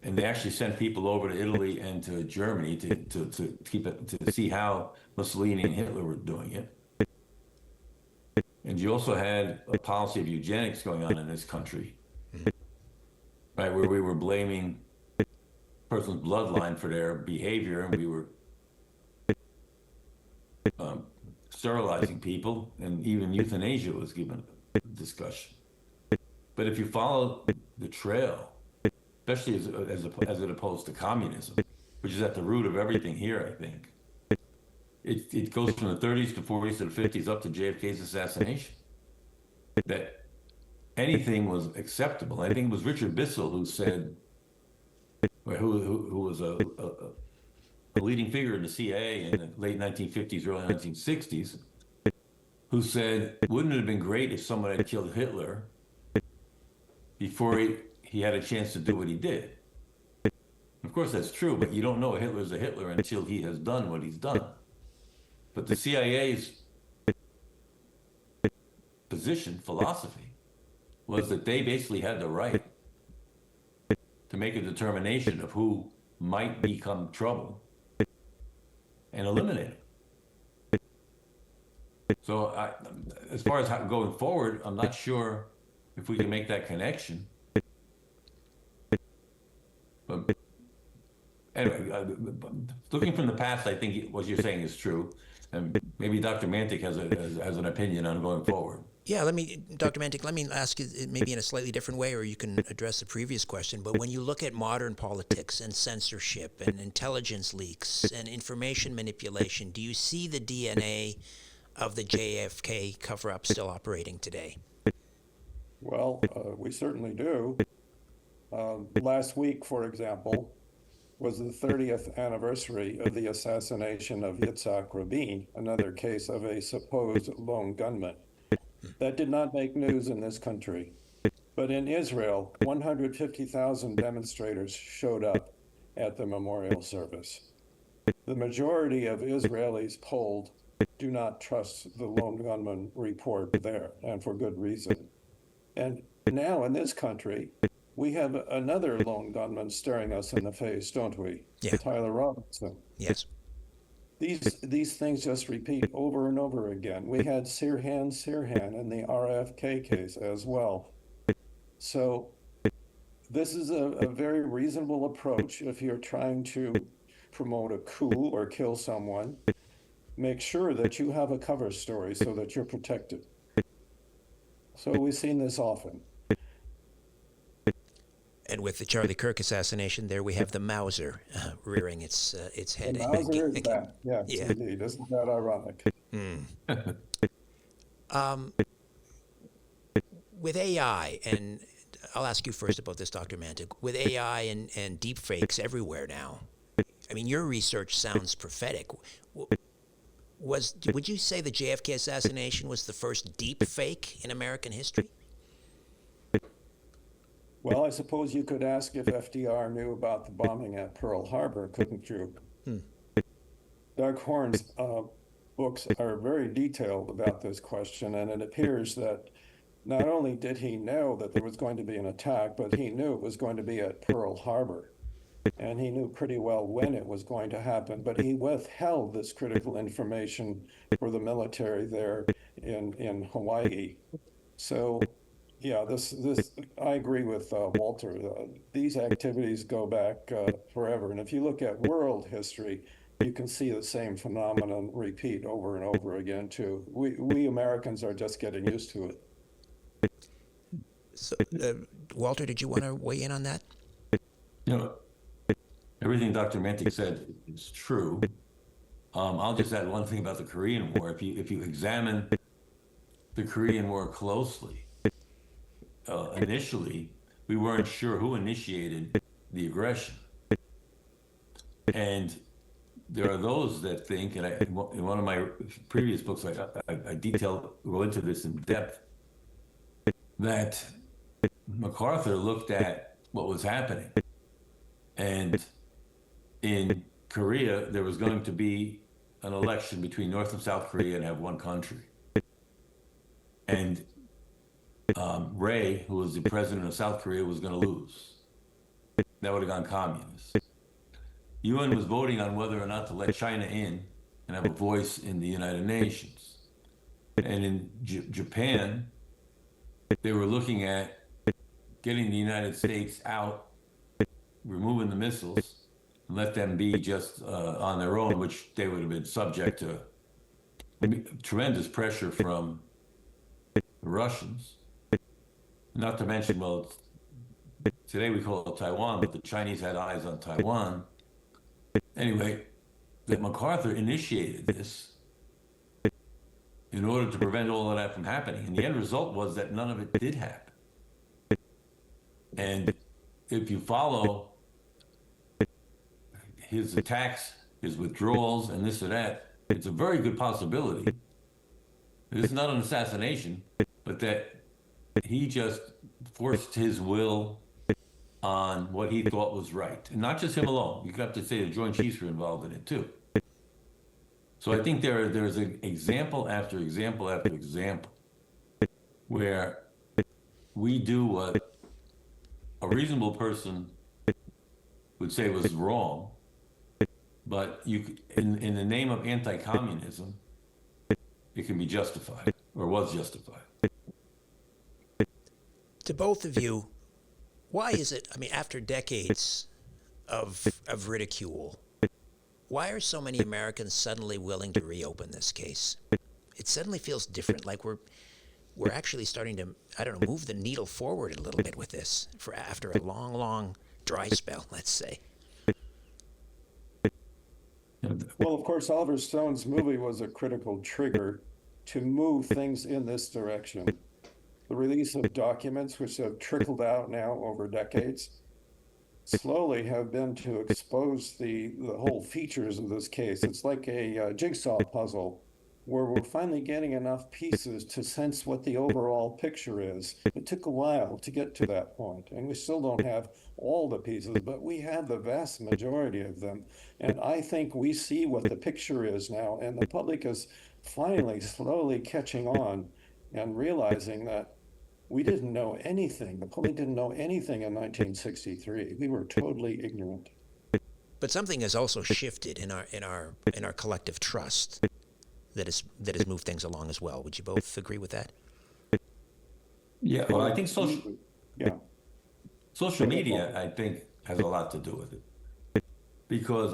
And they actually sent people over to Italy and to Germany to see how Mussolini and Hitler were doing it. And you also had a policy of eugenics going on in this country, right, where we were blaming a person's bloodline for their behavior, and we were sterilizing people, and even euthanasia was given discussion. But if you follow the trail, especially as it opposed to communism, which is at the root of everything here, I think, it goes from the 30s to 40s to the 50s up to JFK's assassination. That anything was acceptable. I think it was Richard Bissell who said, who was a leading figure in the CIA in the late 1950s, early 1960s, who said, wouldn't it have been great if someone had killed Hitler before he had a chance to do what he did? Of course, that's true, but you don't know Hitler's a Hitler until he has done what he's done. But the CIA's philosophy, was that they basically had the right to make a determination of who might become trouble and eliminate it. So as far as going forward, I'm not sure if we can make that connection. But anyway, looking from the past, I think what you're saying is true. And maybe Dr. Mantik has an opinion on going forward.
Yeah, Dr. Mantik, let me ask you maybe in a slightly different way, or you can address the previous question. But when you look at modern politics and censorship and intelligence leaks and information manipulation, do you see the DNA of the JFK cover-up still operating today?
Well, we certainly do. Last week, for example, was the 30th anniversary of the assassination of Yitzhak Rabin, another case of a supposed lone gunman. That did not make news in this country. But in Israel, 150,000 demonstrators showed up at the memorial service. The majority of Israelis polled do not trust the lone gunman report there, and for good reason. And now in this country, we have another lone gunman staring us in the face, don't we?
Yeah.
Tyler Robinson.
Yes.
These things just repeat over and over again. We had Sirhan in the RFK case as well. So this is a very reasonable approach if you're trying to promote a coup or kill someone. Make sure that you have a cover story so that you're protected. So we've seen this often.
And with the Charlie Kirk assassination, there we have the Mauser rearing its head.
The Mauser is back. Yes,
yeah.
Indeed. Isn't that ironic?
With AI, and I'll ask you first about this, Dr. Mantik. With AI and deep fakes everywhere now, I mean, your research sounds prophetic. Would you say the JFK assassination was the first deep fake in American history?
Well, I suppose you could ask if FDR knew about the bombing at Pearl Harbor, couldn't you? Doug Horne's books are very detailed about this question, and it appears that not only did he know that there was going to be an attack, but he knew it was going to be at Pearl Harbor. And he knew pretty well when it was going to happen, but he withheld this critical information for the military there in Hawaii. So, yeah, this I agree with Walter. These activities go back forever, and if you look at world history, you can see the same phenomenon repeat over and over again too. We Americans are just getting used to it.
So, Walter, did you want to weigh in on that?
You know, everything Dr. Mantik said is true. I'll just add one thing about the Korean War. If you examine the Korean War closely, initially we weren't sure who initiated the aggression, and there are those that think, and in one of my previous books, I go into this in depth, that MacArthur looked at what was happening, and in Korea, there was going to be an election between North and South Korea and have one country. And Ray, who was the president of South Korea, was going to lose. That would have gone communist. UN was voting on whether or not to let China in and have a voice in the United Nations. And in Japan, they were looking at getting the United States out, removing the missiles, and let them be just on their own, which they would have been subject to tremendous pressure from the Russians. Not to mention, well, today we call it Taiwan, but the Chinese had eyes on Taiwan. Anyway, that MacArthur initiated this in order to prevent all of that from happening. And the end result was that none of it did happen. And if you follow his attacks, his withdrawals, and this or that, it's a very good possibility. It's not an assassination, but that he just forced his will on what he thought was right. And not just him alone. You have to say the Joint Chiefs were involved in it too. So I think there's an example after example after example where we do what a reasonable person would say was wrong, but in the name of anti-communism, it can be justified, or was justified.
To both of you, why is it, I mean, after decades of ridicule, why are so many Americans suddenly willing to reopen this case? It suddenly feels different, like we're actually starting to, I don't know, move the needle forward a little bit with this after a long, long dry spell, let's say.
Well, of course, Oliver Stone's movie was a critical trigger to move things in this direction. The release of documents, which have trickled out now over decades, slowly have been to expose the whole features of this case. It's like a jigsaw puzzle where we're finally getting enough pieces to sense what the overall picture is. It took a while to get to that point, and we still don't have all the pieces, but we have the vast majority of them. And I think we see what the picture is now, and the public is finally slowly catching on and realizing that we didn't know anything. The public didn't know anything in 1963. We were totally ignorant.
But something has also shifted in our collective trust that has moved things along as well. Would you both agree with that?
Yeah, well, I think social media, I think, has a lot to do with it. Because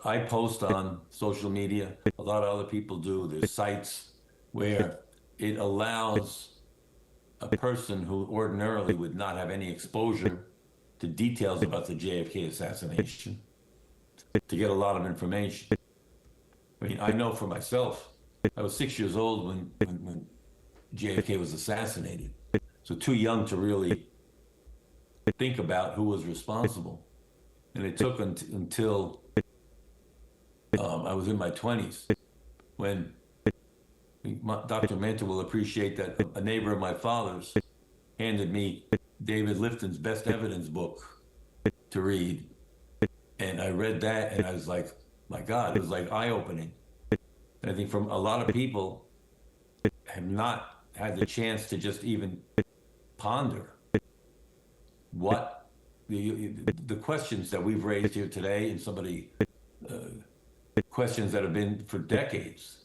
I post on social media, a lot of other people do. There's sites where it allows a person who ordinarily would not have any exposure to details about the JFK assassination to get a lot of information. I mean, I know for myself, I was 6 years old when JFK was assassinated. So too young to really think about who was responsible. And it took until I was in my 20s when Dr. Mantik will appreciate that a neighbor of my father's handed me David Lifton's Best Evidence book to read. And I read that and I was like, my God, it was like eye-opening. And I think from a lot of people have not had the chance to just even ponder what the questions that we've raised here today, and some of the questions that have been for decades.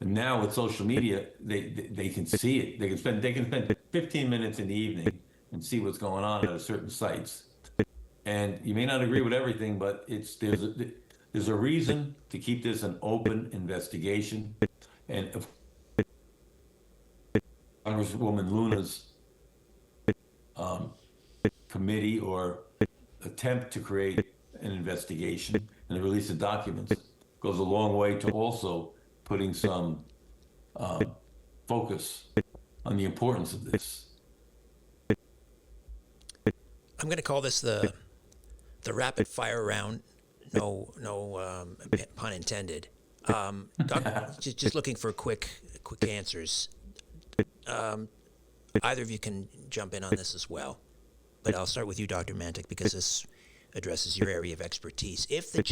And now with social media, they can see it. They can spend 15 minutes in the evening and see what's going on at a certain sites. And you may not agree with everything, but there's a reason to keep this an open investigation. And if Congresswoman Luna's committee or attempt to create an investigation and the release of documents goes a long way to also putting some focus on the importance of this.
I'm going to call this the rapid fire round. No pun intended. Just looking for quick answers. Either of you can jump in on this as well, but I'll start with you, Dr. Mantik, because this addresses your area of expertise. If the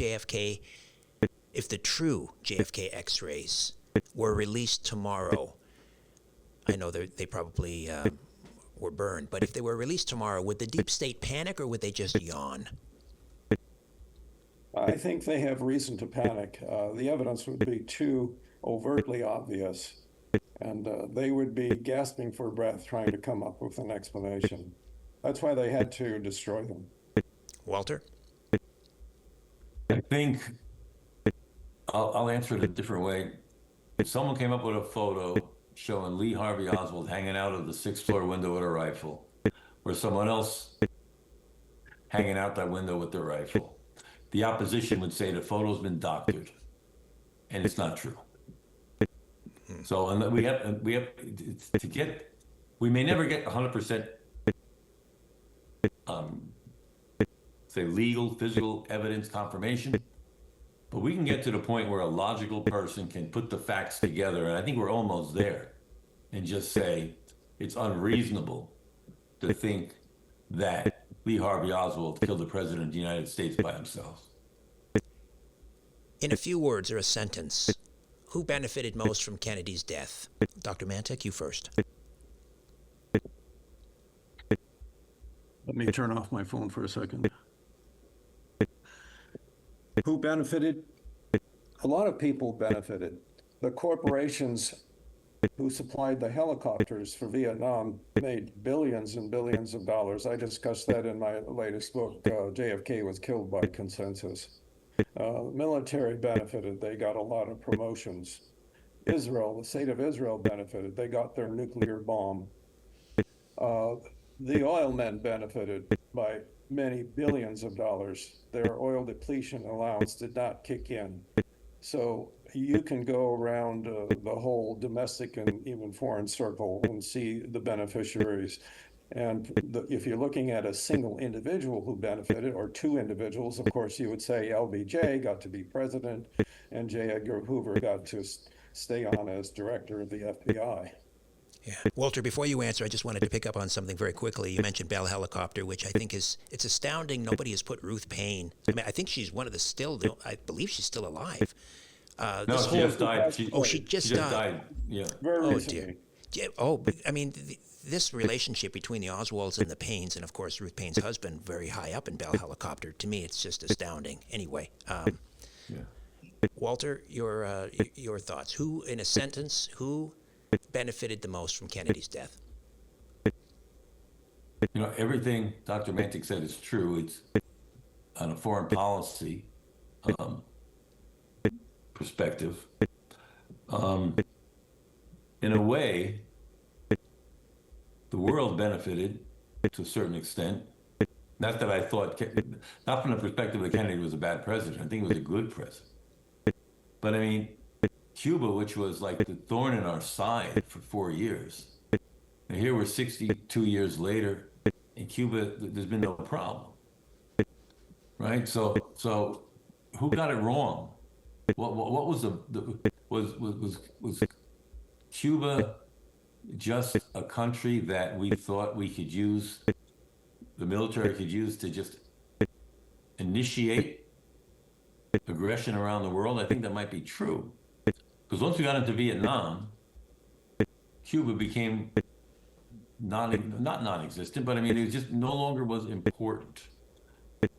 true JFK X-rays were released tomorrow, I know they probably were burned, but if they were released tomorrow, would the deep state panic or would they just yawn?
I think they have reason to panic. The evidence would be too overtly obvious, and they would be gasping for breath trying to come up with an explanation. That's why they had to destroy them.
Walter?
I think I'll answer it a different way. If someone came up with a photo showing Lee Harvey Oswald hanging out of the 6th floor window with a rifle, or someone else hanging out that window with their rifle, the opposition would say the photo's been doctored, and it's not true. So, and we have to get. We may never get 100%. Say legal, physical evidence confirmation, but we can get to the point where a logical person can put the facts together, and I think we're almost there, and just say it's unreasonable to think that Lee Harvey Oswald killed the President of the United States by himself.
In a few words or a sentence, who benefited most from Kennedy's death? Dr. Mantik, you first.
Let me turn off my phone for a second. Who benefited? A lot of people benefited. The corporations who supplied the helicopters for Vietnam made billions and billions of dollars. I discussed that in my latest book, JFK Was Killed by Consensus. Military benefited. They got a lot of promotions. Israel, the state of Israel benefited. They got their nuclear bomb. The oil men benefited by many billions of dollars. Their oil depletion allowance did not kick in. So you can go around the whole domestic and even foreign circle and see the beneficiaries. And if you're looking at a single individual who benefited, or two individuals, of course, you would say LBJ got to be president and J. Edgar Hoover got to stay on as director of the FBI.
Yeah. Walter, before you answer, I just wanted to pick up on something very quickly. You mentioned Bell Helicopter, which I think it's astounding. Nobody has put Ruth Payne. I mean, I think she's one of the I believe she's still alive.
No, she just died.
She just died.
Yeah.
Very recently.
Dear. Yeah, but I mean, this relationship between the Oswalds and the Paynes, and of course Ruth Payne's husband, very high up in Bell Helicopter. To me, it's just astounding. Anyway, Walter, your thoughts? Who, in a sentence, who benefited the most from Kennedy's death?
You know, everything Dr. Mantik said is true. It's on a foreign policy perspective. In a way, the world benefited to a certain extent. Not that I thought, not from the perspective that Kennedy was a bad president. I think he was a good president. But I mean, Cuba, which was like the thorn in our side for 4 years. And here we're 62 years later, in Cuba, there's been no problem, right? So who got it wrong? What was was Cuba just a country that we thought we could use, the military could use to just initiate aggression around the world? I think that might be true. Because once we got into Vietnam, Cuba became not non-existent, but I mean, it just no longer was important.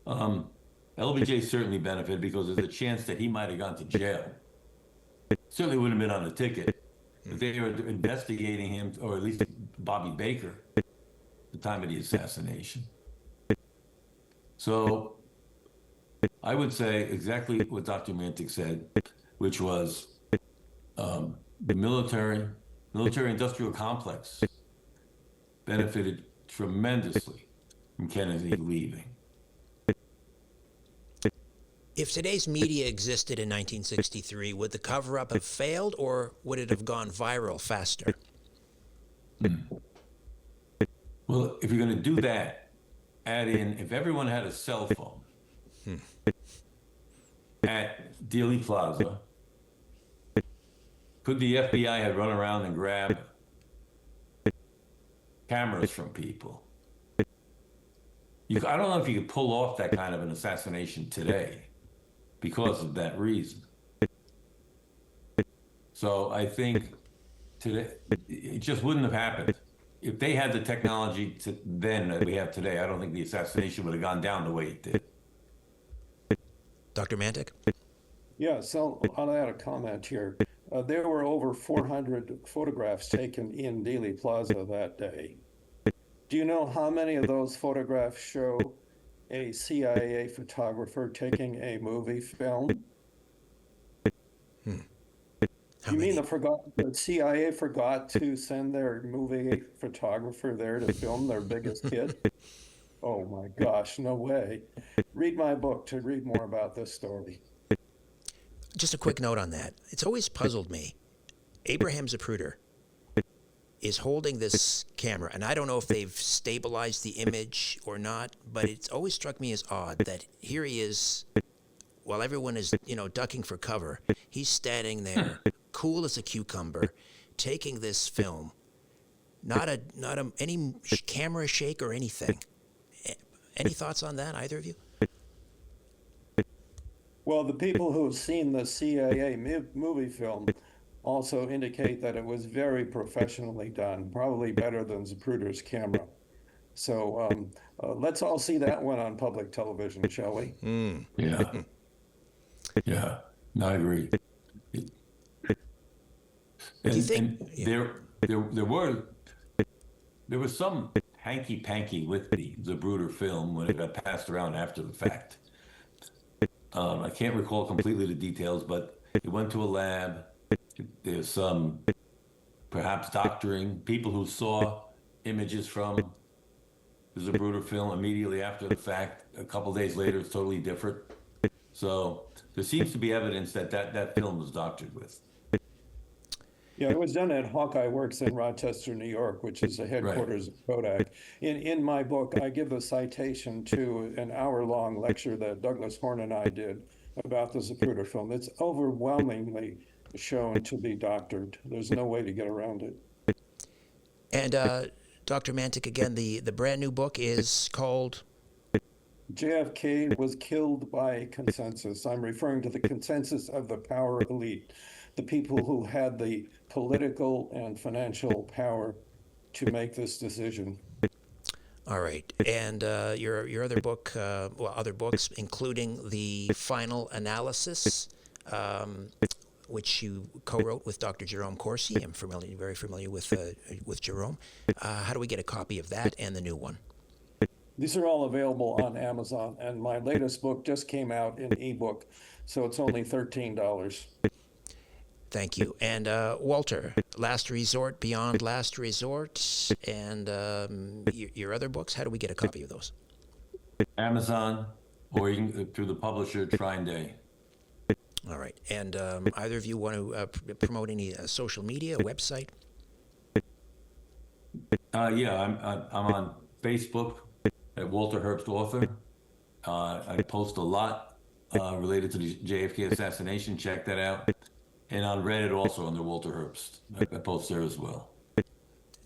LBJ certainly benefited because there's a chance that he might have gone to jail. Certainly wouldn't have been on the ticket. But they were investigating him, or at least Bobby Baker, at the time of the assassination. So I would say exactly what Dr. Mantik said, which was the military-industrial complex benefited tremendously from Kennedy leaving.
If today's media existed in 1963, would the cover-up have failed, or would it have gone viral faster?
Well, if you're going to do that, add in, if everyone had a cell phone at Dealey Plaza, could the FBI have run around and grabbed cameras from people? I don't know if you could pull off that kind of an assassination today because of that reason. So I think today, it just wouldn't have happened. If they had the technology then that we have today, I don't think the assassination would have gone down the way it did.
Dr. Mantik?
Yeah, so I'll add a comment here. There were over 400 photographs taken in Dealey Plaza that day. Do you know how many of those photographs show a CIA photographer taking a movie film?
How
You
many?
mean the CIA forgot to send their movie photographer there to film their biggest hit? Oh my gosh, no way. Read my book to read more about this story.
Just a quick note on that. It's always puzzled me. Abraham Zapruder is holding this camera, and I don't know if they've stabilized the image or not, but it's always struck me as odd that here he is, while everyone is, ducking for cover, he's standing there, cool as a cucumber, taking this film. Not any camera shake or anything. Any thoughts on that, either of you?
Well, the people who have seen the CIA movie film also indicate that it was very professionally done, probably better than Zapruder's camera. So let's all see that one on public television, shall we?
Yeah. Yeah, no, I agree.
Do you think
There was some hanky-panky with the Zapruder film when it got passed around after the fact. I can't recall completely the details, but it went to a lab. There's some perhaps doctoring. People who saw images from the Zapruder film immediately after the fact, a couple days later, it's totally different. So there seems to be evidence that film was doctored with.
Yeah, it was done at Hawkeye Works in Rochester, New York, which is the headquarters of Kodak. In my book, I give a citation to an hour-long lecture that Douglas Horn and I did about the Zapruder film. It's overwhelmingly shown to be doctored. There's no way to get around it.
And Dr. Mantik, again, the brand new book is called?
JFK was killed by consensus. I'm referring to the consensus of the power elite, the people who had the political and financial power to make this decision.
All right. And your other book, other books, including the final analysis, which you co-wrote with Dr. Jerome Corsi. I'm very familiar with Jerome. How do we get a copy of that and the new one?
These are all available on Amazon, and my latest book just came out in ebook, so it's only $13.
Thank you. And Walter, Last Resort, Beyond Last Resort, and your other books, how do we get a copy of those?
Amazon, or you can, through the publisher, Trine Day.
All right. And either of you want to promote any social media, website?
Yeah, I'm on Facebook at Walter Herbst Author. I post a lot related to the JFK assassination. Check that out. And on Reddit also under Walter Herbst. I post there as well.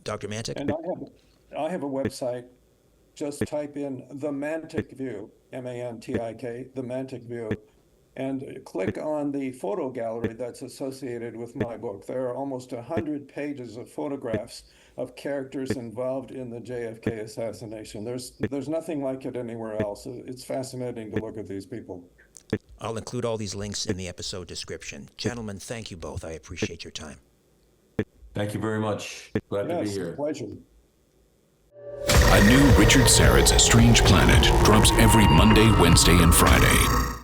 Dr. Mantik?
And I have a website. Just type in The Mantik View, Mantik, The Mantik View, and click on the photo gallery that's associated with my book. There are almost 100 pages of photographs of characters involved in the JFK assassination. There's nothing like it anywhere else. It's fascinating to look at these people.
I'll include all these links in the episode description. Gentlemen, thank you both. I appreciate your time.
Thank you very much. Glad to be here.
Pleasure.
A new Richard Syrett's Strange Planet drops every Monday, Wednesday, and Friday.